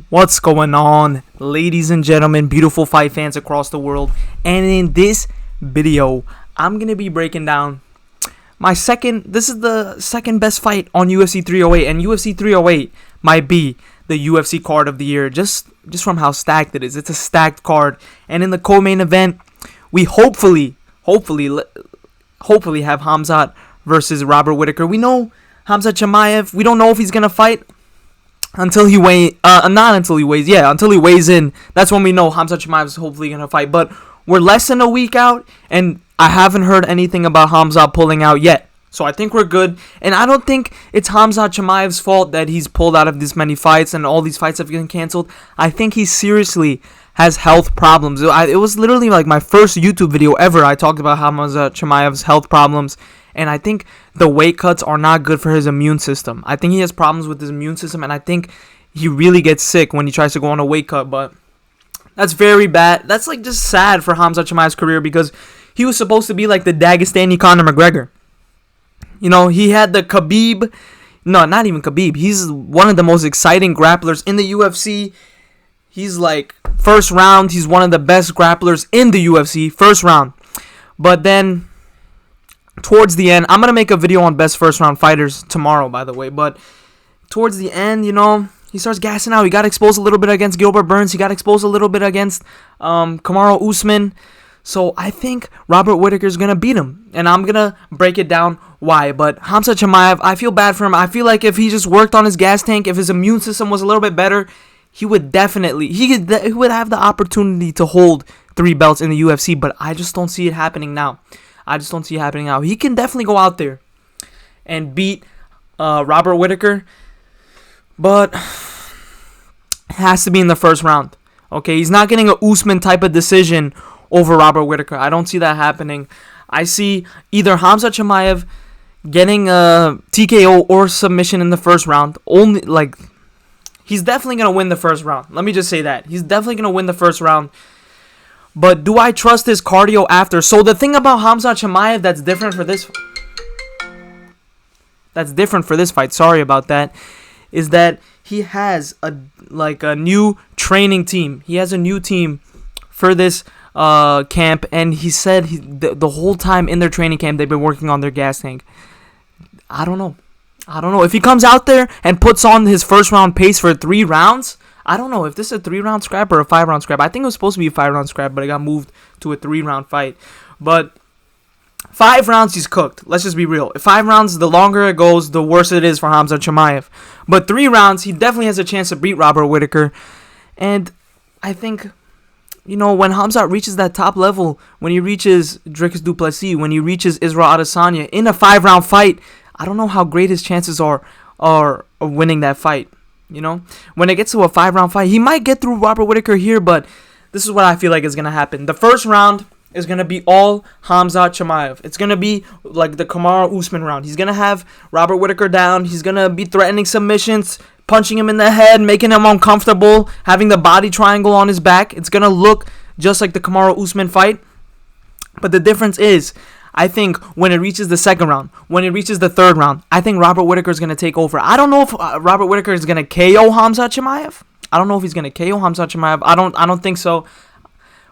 What's going on, ladies and gentlemen, beautiful fight fans across the world? And in this video, I'm going to be breaking down this is the second best fight on UFC 308, and UFC 308 might be the UFC card of the year, just from how stacked it is. It's a stacked card, and in the co-main event, we hopefully have Khamzat versus Robert Whittaker. We know Khamzat Chimaev. We don't know if he's going to fight until he weighs in. That's when we know Khamzat Chimaev is hopefully going to fight. But we're less than a week out, and I haven't heard anything about Khamzat pulling out yet. So I think we're good. And I don't think it's Khamzat Chimaev's fault that he's pulled out of this many fights and all these fights have been canceled. I think he seriously has health problems. It was literally like my first YouTube video ever. I talked about Khamzat Chimaev's health problems. And I think the weight cuts are not good for his immune system. I think he has problems with his immune system, and I think he really gets sick when he tries to go on a weight cut. But that's very bad. That's like just sad for Khamzat Chimaev's career, because he was supposed to be like the Dagestani Conor McGregor. You know, he had the Khabib. No, not even Khabib. He's one of the most exciting grapplers in the UFC. He's like first round. He's one of the best grapplers in the UFC. First round. But then towards the end, I'm going to make a video on best first round fighters tomorrow, by the way. But towards the end, you know, he starts gassing out. He got exposed a little bit against Gilbert Burns. He got exposed a little bit against Kamaru Usman. So I think Robert Whittaker is going to beat him. And I'm going to break it down why. But Khamzat Chimaev, I feel bad for him. I feel like if he just worked on his gas tank, if his immune system was a little bit better, he would definitely, he would have the opportunity to hold 3 belts in the UFC. But I just don't see it happening now. He can definitely go out there and beat Robert Whittaker, but it has to be in the first round. Okay, he's not getting a Usman type of decision over Robert Whittaker. I don't see that happening. I see either Khamzat Chimaev getting a TKO or submission in the first round. He's definitely going to win the first round. Let me just say that. He's definitely going to win the first round. But do I trust his cardio after? So the thing about Khamzat Chimaev that's different for this fight, sorry about that, is that he has a new training team. He has a new team for this camp, and he said the whole time in their training camp they've been working on their gas tank. I don't know if he comes out there and puts on his first round pace for 3 rounds. I don't know if this is a 3-round scrap or a 5-round scrap. I think it was supposed to be a 5-round scrap, but it got moved to a 3-round fight. But 5 rounds, he's cooked. Let's just be real. 5 rounds, the longer it goes, the worse it is for Khamzat Chimaev. But 3 rounds, he definitely has a chance to beat Robert Whittaker. And I think, you know, when Khamzat reaches that top level, when he reaches Dricus du Plessis, when he reaches Israel Adesanya in a 5-round fight, I don't know how great his chances are of winning that fight. You know, when it gets to a 5-round fight, he might get through Robert Whittaker here, but this is what I feel like is going to happen. The first round is going to be all Khamzat Chimaev. It's going to be like the Kamaru Usman round. He's going to have Robert Whittaker down. He's going to be threatening submissions, punching him in the head, making him uncomfortable, having the body triangle on his back. It's going to look just like the Kamaru Usman fight. But the difference is, I think when it reaches the second round, when it reaches the third round, I think Robert Whittaker is going to take over. I don't know if Robert Whittaker is going to KO Khamzat Chimaev. I don't know if he's going to KO Khamzat Chimaev. I don't think so.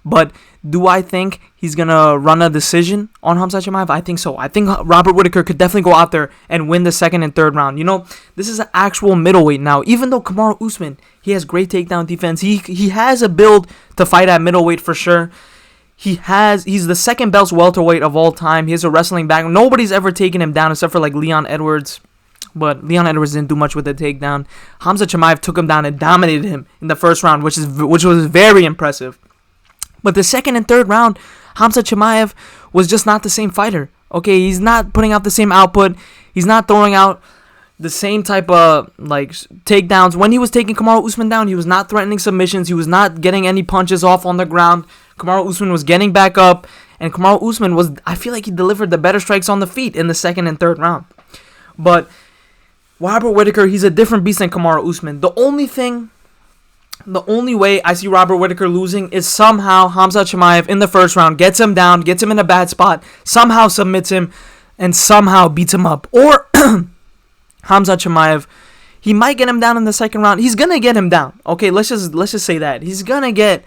But do I think he's going to run a decision on Khamzat Chimaev? I think so. I think Robert Whittaker could definitely go out there and win the second and third round. You know, this is an actual middleweight now. Even though Kamaru Usman, he has great takedown defense. He has a build to fight at middleweight for sure. He's the second best welterweight of all time. He has a wrestling background. Nobody's ever taken him down except for like Leon Edwards. But Leon Edwards didn't do much with the takedown. Khamzat Chimaev took him down and dominated him in the first round, which was very impressive. But the second and third round, Khamzat Chimaev was just not the same fighter. Okay, he's not putting out the same output. He's not throwing out the same type of takedowns. When he was taking Kamaru Usman down, he was not threatening submissions. He was not getting any punches off on the ground. Kamaru Usman was getting back up, and Kamaru Usman I feel like he delivered the better strikes on the feet in the second and third round. But Robert Whittaker, he's a different beast than Kamaru Usman. The only way I see Robert Whittaker losing is somehow Khamzat Chimaev in the first round gets him down, gets him in a bad spot, somehow submits him, and somehow beats him up. Or Khamzat Chimaev, He might get him down in the second round. He's gonna get him down. Okay, let's just say that he's gonna get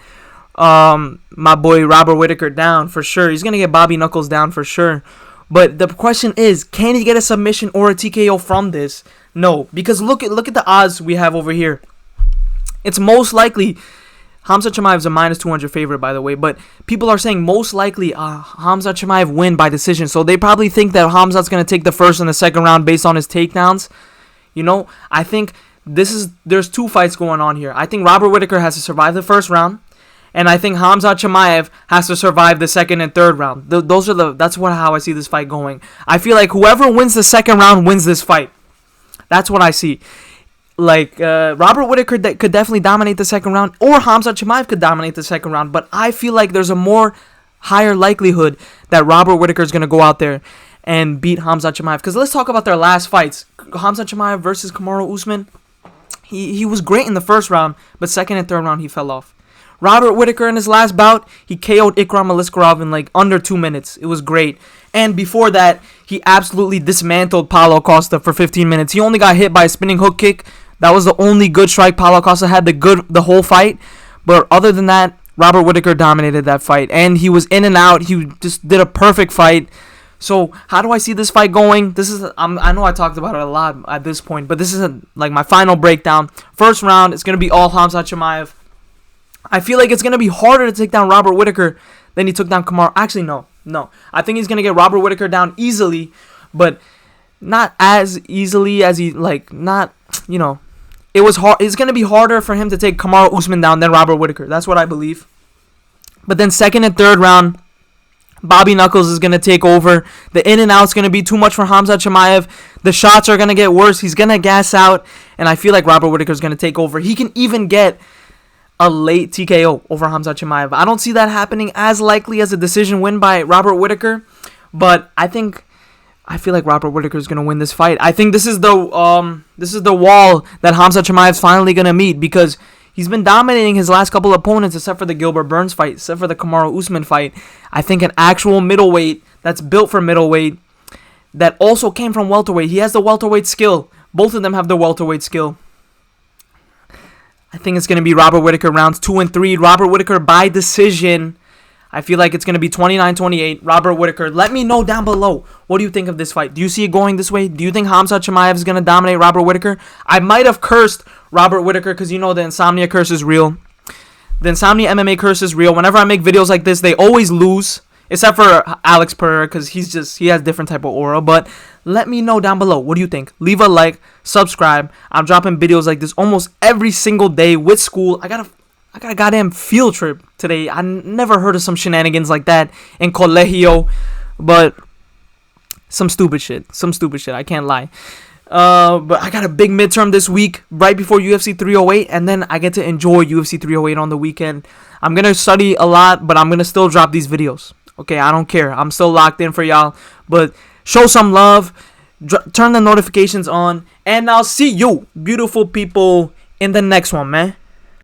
my boy Robert Whittaker down for sure. He's gonna get Bobby Knuckles down for sure. But the question is, can he get a submission or a TKO from this? No, because look at the odds we have over here. It's most likely Khamzat Chimaev is a -200 favorite, by the way, but people are saying most likely Khamzat Chimaev win by decision. So they probably think that Khamzat's going to take the first and the second round based on his takedowns. You know, I think there's two fights going on here. I think Robert Whittaker has to survive the first round, and I think Khamzat Chimaev has to survive the second and third round. That's how I see this fight going. I feel like whoever wins the second round wins this fight. That's what I see. Like, Robert Whittaker could definitely dominate the second round, or Khamzat Chimaev could dominate the second round, but I feel like there's a more higher likelihood that Robert Whittaker is going to go out there and beat Khamzat Chimaev. Because let's talk about their last fights. Khamzat Chimaev versus Kamaru Usman. He was great in the first round, but second and third round he fell off. Robert Whittaker in his last bout, he KO'd Ikram Aliskerov in like under 2 minutes. It was great. And before that, he absolutely dismantled Paulo Costa for 15 minutes. He only got hit by a spinning hook kick. That was the only good strike Paulo Costa had the whole fight. But other than that, Robert Whittaker dominated that fight. And he was in and out. He just did a perfect fight. So how do I see this fight going? I know I talked about it a lot at this point, but this is like my final breakdown. First round, it's going to be all Khamzat Chimaev. I feel like it's going to be harder to take down Robert Whittaker than he took down Kamaru. Actually, no. I think he's going to get Robert Whittaker down easily, but not as easily as he, like, not, you know. It was hard. It's going to be harder for him to take Kamaru Usman down than Robert Whittaker. That's what I believe. But then second and third round, Bobby Knuckles is going to take over. The in and out is going to be too much for Khamzat Chimaev. The shots are going to get worse. He's going to gas out, and I feel like Robert Whittaker is going to take over. He can even get a late TKO over Khamzat Chimaev. I don't see that happening as likely as a decision win by Robert Whittaker, but I feel like Robert Whittaker is going to win this fight. I think this is the wall that Khamzat Chimaev is finally going to meet, because he's been dominating his last couple opponents except for the Gilbert Burns fight, except for the Kamaru Usman fight. I think an actual middleweight that's built for middleweight that also came from welterweight. He has the welterweight skill. Both of them have the welterweight skill. I think it's going to be Robert Whittaker rounds 2 and 3. Robert Whittaker by decision. I feel like it's going to be 29-28. Robert Whittaker. Let me know down below. What do you think of this fight? Do you see it going this way? Do you think Khamzat Chimaev is going to dominate Robert Whittaker? I might have cursed Robert Whittaker because you know the Insomnia curse is real. The Insomnia MMA curse is real. Whenever I make videos like this, they always lose. Except for Alex Pereira, because he has different type of aura. But let me know down below. What do you think? Leave a like, subscribe. I'm dropping videos like this almost every single day with school. I got a goddamn field trip today. I never heard of some shenanigans like that in colegio, but some stupid shit. I can't lie. But I got a big midterm this week, right before UFC 308, and then I get to enjoy UFC 308 on the weekend. I'm gonna study a lot, but I'm gonna still drop these videos. Okay, I don't care. I'm still locked in for y'all. But show some love. Turn the notifications on. And I'll see you, beautiful people, in the next one, man.